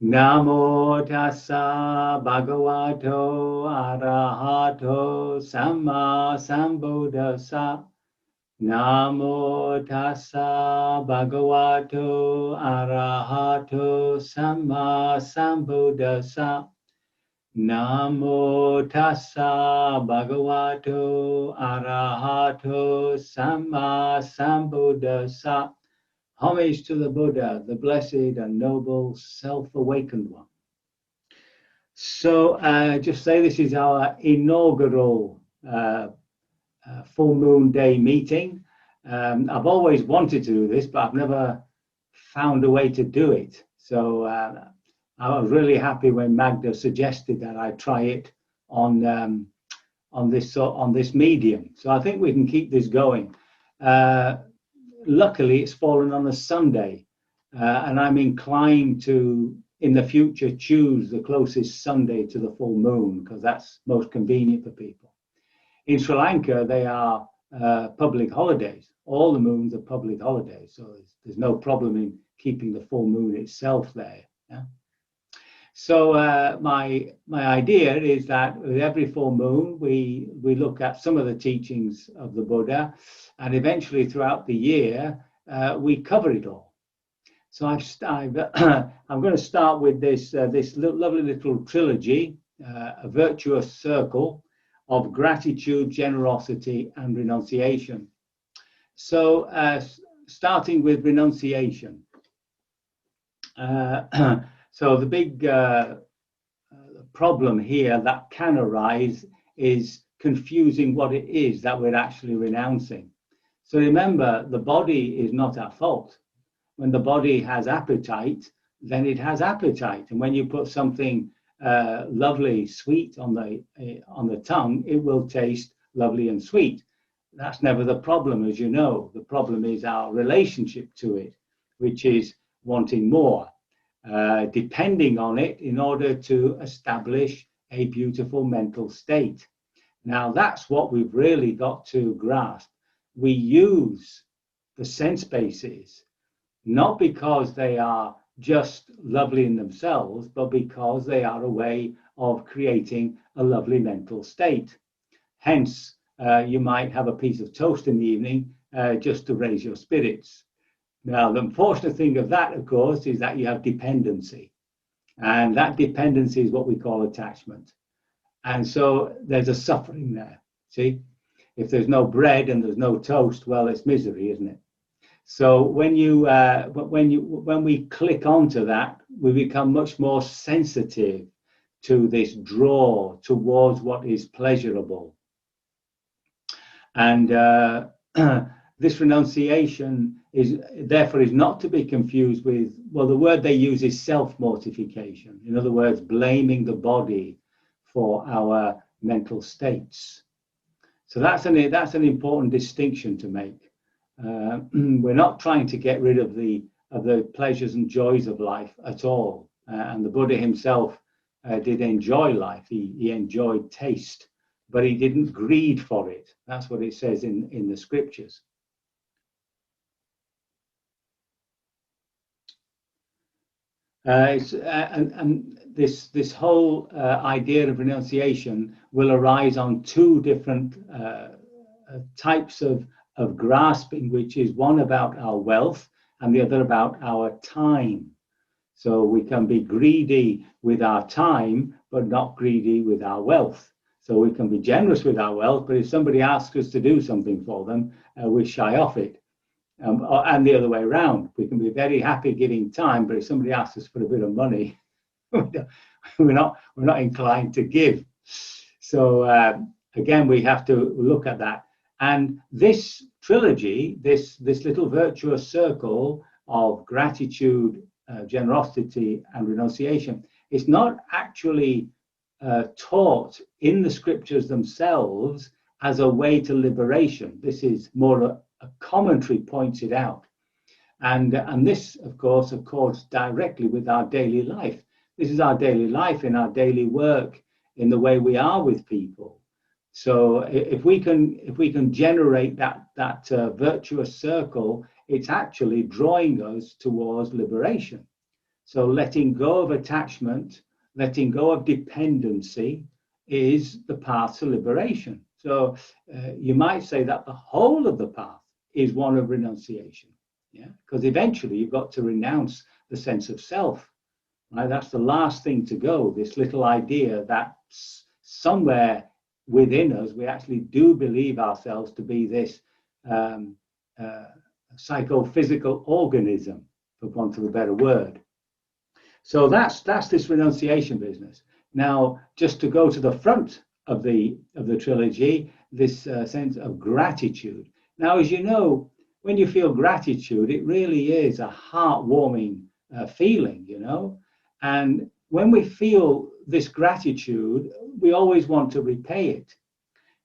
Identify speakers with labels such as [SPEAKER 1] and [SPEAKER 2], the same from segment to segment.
[SPEAKER 1] Namo tassa bhagavato arahato samma sambuddhassa. Namo tassa bhagavato arahato samma sambuddhassa. Namo tassa bhagavato arahato samma sambuddhassa. Homage to the Buddha, the blessed and noble self-awakened one. So just say this is our inaugural full moon day meeting. I've always wanted to do this, but I've never found a way to do it. So I was really happy when Magda suggested that I try it on this medium. So I think we can keep this going. Luckily, it's fallen on a Sunday, and I'm inclined to, in the future, choose the closest Sunday to the full moon because that's most convenient for people. In Sri Lanka, they are public holidays. All the moons are public holidays, so there's no problem in keeping the full moon itself there. Yeah? So my idea is that with every full moon, we look at some of the teachings of the Buddha, and eventually throughout the year, we cover it all. So I'm going to start with this lovely little trilogy, a virtuous circle of gratitude, generosity, and renunciation. So starting with renunciation. So the big problem here that can arise is confusing what it is that we're actually renouncing. So remember, the body is not our fault. When the body has appetite, then it has appetite. And when you put something lovely, sweet on the tongue, it will taste lovely and sweet. That's never the problem, as you know. The problem is our relationship to it, which is wanting more. Depending on it in order to establish a beautiful mental state. Now, that's what we've really got to grasp. We use the sense bases, not because they are just lovely in themselves, but because they are a way of creating a lovely mental state. Hence, you might have a piece of toast in the evening just to raise your spirits. Now, the unfortunate thing of that, of course, is that you have dependency. And that dependency is what we call attachment. And so there's a suffering there. See, if there's no bread and there's no toast, well, it's misery, isn't it? So when we click onto that, we become much more sensitive to this draw towards what is pleasurable. And this renunciation is not to be confused with, well, the word they use is self-mortification. In other words, blaming the body for our mental states. So that's an important distinction to make. We're not trying to get rid of the pleasures and joys of life at all. And the Buddha himself did enjoy life. He enjoyed taste, but he didn't greed for it. That's what it says in the scriptures. And this whole idea of renunciation will arise on two different types of grasping, which is one about our wealth and the other about our time. So we can be greedy with our time, but not greedy with our wealth. So we can be generous with our wealth, but if somebody asks us to do something for them, we shy off it. And the other way around, we can be very happy giving time, but if somebody asks us for a bit of money, we're not inclined to give. So again, we have to look at that. And this trilogy, this little virtuous circle of gratitude, generosity, and renunciation, is not actually taught in the scriptures themselves as a way to liberation. This is more a commentary points it out. And this, of course, accords directly with our daily life. This is our daily life, in our daily work, in the way we are with people. So if we can generate that virtuous circle, it's actually drawing us towards liberation. So letting go of attachment, letting go of dependency is the path to liberation. So you might say that the whole of the path is one of renunciation. Yeah, because eventually you've got to renounce the sense of self. Right? That's the last thing to go. This little idea that somewhere within us we actually do believe ourselves to be this psychophysical organism, for want of a better word. So that's this renunciation business. Now, just to go to the front of the trilogy, this sense of gratitude. Now, as you know, when you feel gratitude, it really is a heartwarming feeling, you know. And when we feel this gratitude, we always want to repay it.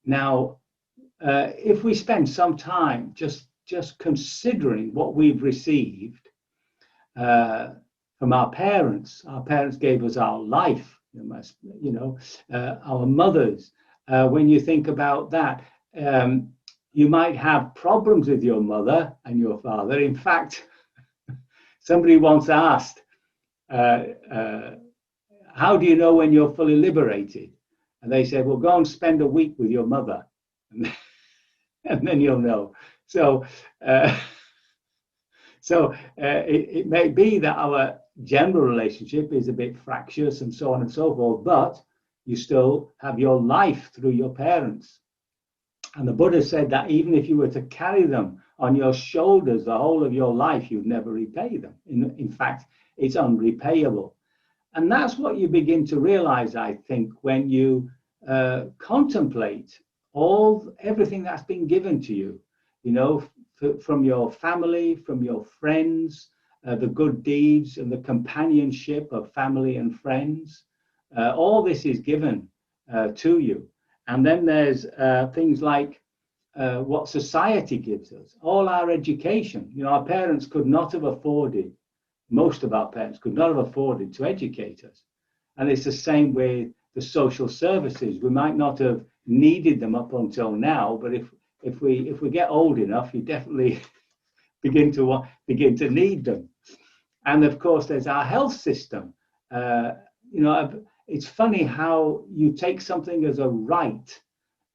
[SPEAKER 1] Now, if we spend some time just considering what we've received from our parents gave us our life, you know, our mothers. When you think about that, you might have problems with your mother and your father. In fact, somebody once asked, how do you know when you're fully liberated? And they said, well, go and spend a week with your mother, and then you'll know. So, it may be that our general relationship is a bit fractious and so on and so forth, but you still have your life through your parents. And the Buddha said that even if you were to carry them on your shoulders the whole of your life, you'd never repay them. In fact, it's unrepayable. And that's what you begin to realize, I think, when you contemplate everything that's been given to you, you know, from your family, from your friends, the good deeds and the companionship of family and friends. All this is given to you. And then there's things like what society gives us, all our education. You know, our parents could not have afforded, most of our parents could not have afforded to educate us. And it's the same with the social services. We might not have needed them up until now, but if we get old enough, you definitely begin to need them. And of course, there's our health system. You know, it's funny how you take something as a right,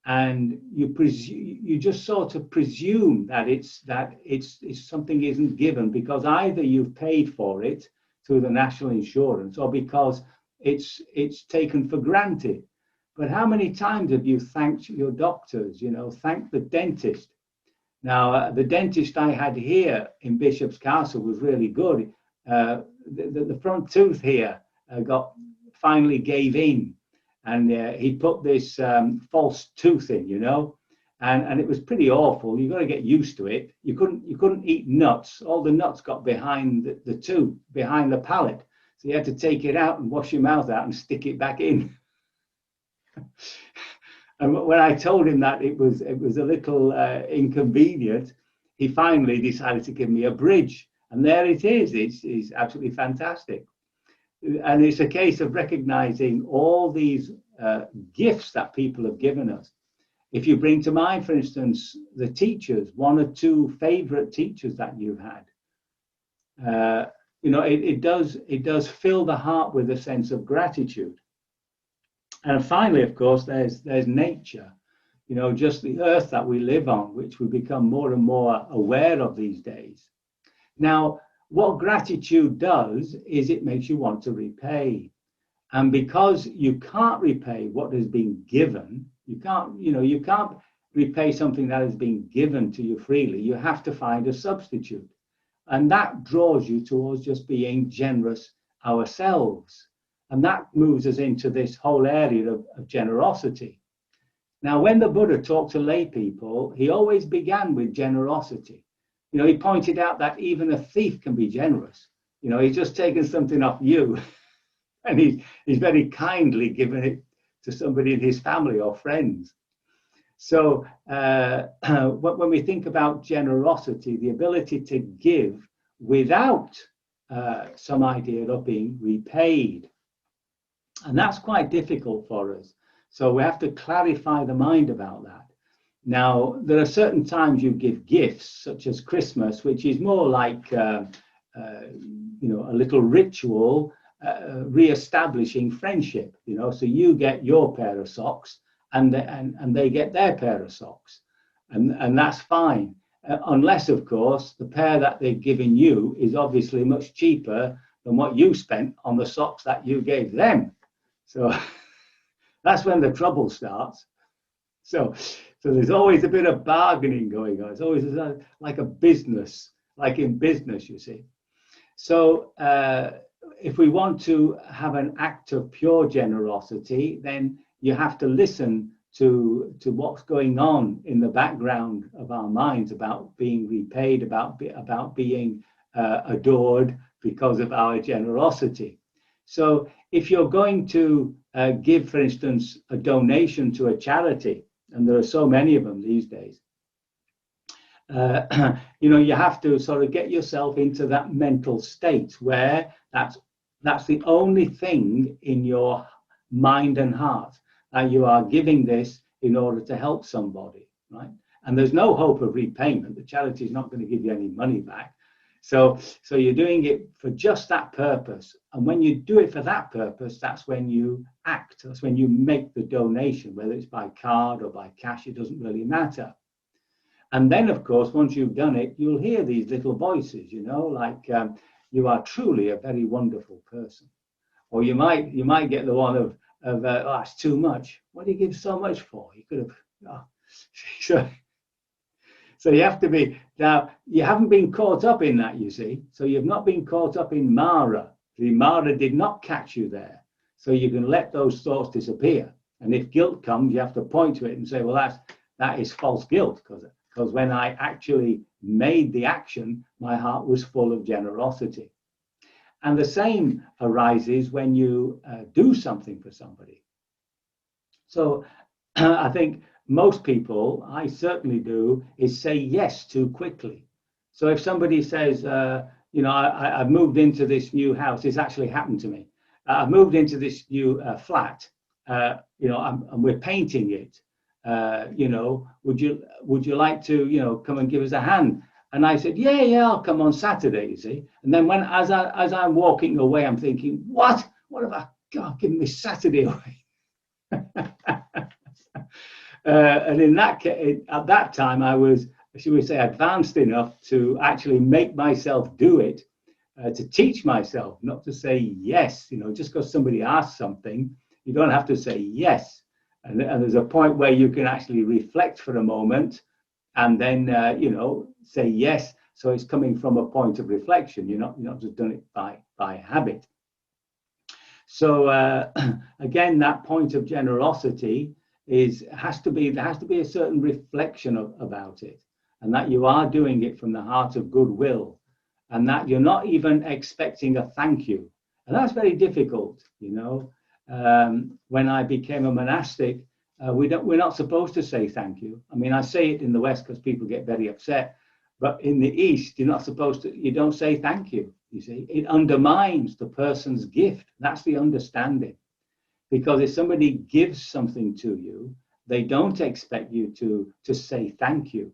[SPEAKER 1] and you just sort of presume that it's something isn't given because either you've paid for it through the national insurance or because it's taken for granted. But how many times have you thanked your doctors? You know, thanked the dentist. Now, the dentist I had here in Bishop's Castle was really good. The front tooth here finally gave in, and he put this false tooth in, you know, and it was pretty awful. You got to get used to it. You couldn't eat nuts. All the nuts got behind the tooth, behind the palate. So you had to take it out and wash your mouth out and stick it back in. And when I told him that it was a little inconvenient, he finally decided to give me a bridge. And there it is. It's absolutely fantastic. And it's a case of recognizing all these gifts that people have given us. If you bring to mind, for instance, the teachers, one or two favorite teachers that you've had, you know, it does fill the heart with a sense of gratitude. And finally, of course, there's nature, you know, just the earth that we live on, which we become more and more aware of these days. Now, what gratitude does is it makes you want to repay. And because you can't repay what has been given, you can't repay something that has been given to you freely. You have to find a substitute. And that draws you towards just being generous ourselves. And that moves us into this whole area of generosity. Now, when the Buddha talked to lay people, he always began with generosity. You know, he pointed out that even a thief can be generous. You know, he's just taken something off you and he's very kindly given it to somebody in his family or friends. So when we think about generosity, the ability to give without some idea of being repaid. And that's quite difficult for us. So we have to clarify the mind about that. Now, there are certain times you give gifts, such as Christmas, which is more like a little ritual re-establishing friendship. So you get your pair of socks, and they get their pair of socks, and that's fine, unless, of course, the pair that they've given you is obviously much cheaper than what you spent on the socks that you gave them. So that's when the trouble starts. So there's always a bit of bargaining going on. It's always like a business, like in business, you see. So if we want to have an act of pure generosity, then you have to listen to what's going on in the background of our minds about being repaid, about being adored because of our generosity. So if you're going to give, for instance, a donation to a charity, and there are so many of them these days, you have to sort of get yourself into that mental state where that's the only thing in your mind and heart, that you are giving this in order to help somebody, right? And there's no hope of repayment. The charity is not going to give you any money back. So you're doing it for just that purpose. And when you do it for that purpose, that's when you act. That's when you make the donation, whether it's by card or by cash, it doesn't really matter. And then, of course, once you've done it, you'll hear these little voices, like you are truly a very wonderful person. Or you might get the one of oh, that's too much. What do you give so much for? You could have. So you have to be, now you haven't been caught up in that, you see. So you've not been caught up in Mara. The Mara did not catch you there. So you can let those thoughts disappear. And if guilt comes, you have to point to it and say, well, that is false guilt, because when I actually made the action, my heart was full of generosity. And the same arises when you do something for somebody. So I think most people, I certainly do, is say yes too quickly. So if somebody says, I've moved into this new house, it's actually happened to me. I've moved into this new flat, and we're painting it. Would you like to, come and give us a hand? And I said, yeah, I'll come on Saturday, you see. And then as I'm walking away, I'm thinking, what have I given this Saturday away? And in that case, at that time, I was, should we say, advanced enough to actually make myself do it, to teach myself not to say yes. Just because somebody asks something, you don't have to say yes. And there's a point where you can actually reflect for a moment and then, say yes. So it's coming from a point of reflection. You're not just doing it by habit. So again, that point of generosity has to be a certain reflection about it, and that you are doing it from the heart of goodwill, and that you're not even expecting a thank you. And that's very difficult. When I became a monastic, we're not supposed to say thank you. I mean, I say it in the West because people get very upset, but in the East, you're not supposed to. You don't say thank you. You see, it undermines the person's gift. That's the understanding. Because if somebody gives something to you, they don't expect you to say thank you.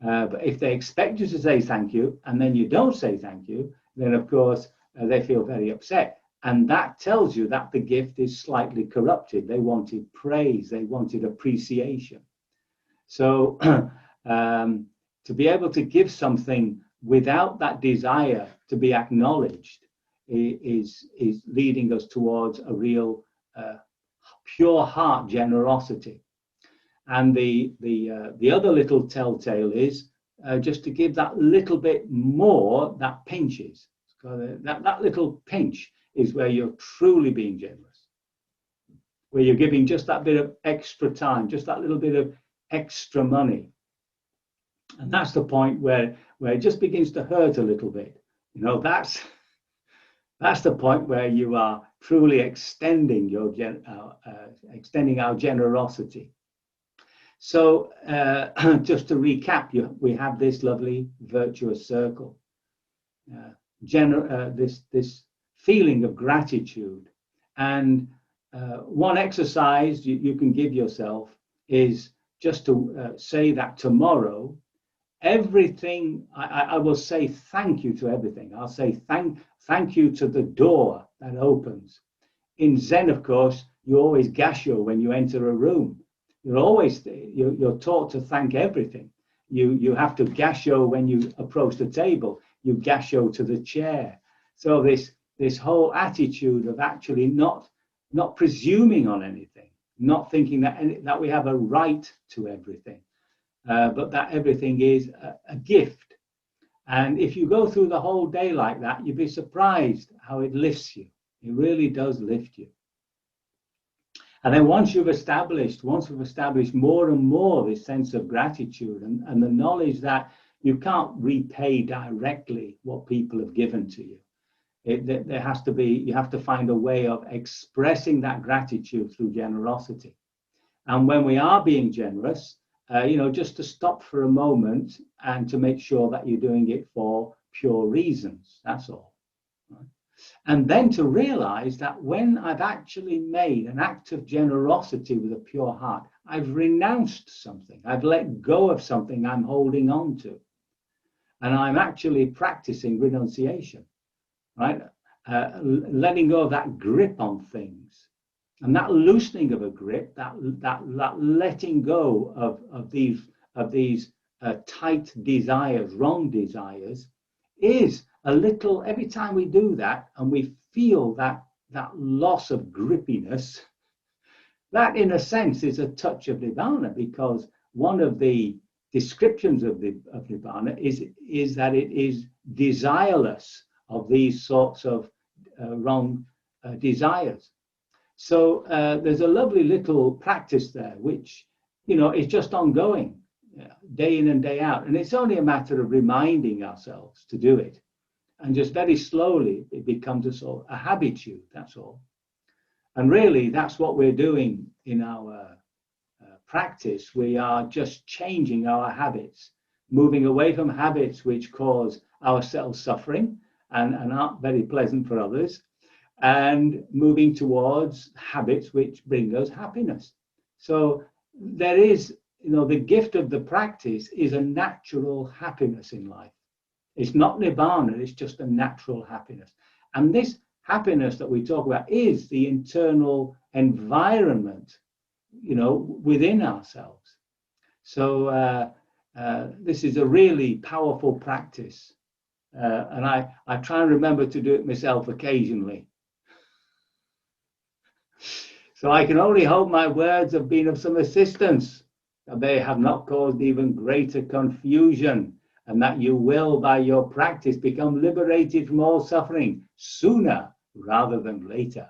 [SPEAKER 1] But if they expect you to say thank you and then you don't say thank you, then of course they feel very upset. And that tells you that the gift is slightly corrupted. They wanted praise, they wanted appreciation. So to be able to give something without that desire to be acknowledged is leading us towards a real pure heart generosity. And the other little telltale is just to give that little bit more that pinches. That little pinch is where you're truly being generous, where you're giving just that bit of extra time, just that little bit of extra money. And that's the point where it just begins to hurt a little bit. That's the point where you are truly extending our generosity. So just to recap, we have this lovely virtuous circle, this feeling of gratitude. And one exercise you can give yourself is just to say that tomorrow, everything, I will say thank you to everything. I'll say thank you to the door that opens. In Zen, of course, you always gassho when you enter a room. You're taught to thank everything. You have to gassho when you approach the table. You gassho to the chair. So this whole attitude of actually not presuming on anything, not thinking that we have a right to everything, but that everything is a gift. And if you go through the whole day like that, you'd be surprised how it lifts you. It really does lift you. And then once we've established more and more this sense of gratitude and the knowledge that you can't repay directly what people have given to you. There has to be, you have to find a way of expressing that gratitude through generosity. And when we are being generous, just to stop for a moment and to make sure that you're doing it for pure reasons. That's all. Right? And then to realize that when I've actually made an act of generosity with a pure heart, I've renounced something. I've let go of something I'm holding on to. And I'm actually practicing renunciation, right? Letting go of that grip on things. And that loosening of a grip, that letting go of these tight desires, wrong desires, is a little, every time we do that and we feel that loss of grippiness, that in a sense is a touch of Nibbana, because one of the descriptions of Nibbana is that it is desireless of these sorts of wrong desires. So there's a lovely little practice there, which, is just ongoing, day in and day out. And it's only a matter of reminding ourselves to do it. And just very slowly, it becomes a habitude, that's all. And really, that's what we're doing in our practice. We are just changing our habits, moving away from habits which cause ourselves suffering and aren't very pleasant for others, and moving towards habits which bring us happiness. So there is, the gift of the practice is a natural happiness in life. It's not Nibbana, it's just a natural happiness. And this happiness that we talk about is the internal environment, within ourselves. So this is a really powerful practice. And I try and remember to do it myself occasionally. So I can only hope my words have been of some assistance, that they have not caused even greater confusion, and that you will, by your practice, become liberated from all suffering sooner rather than later.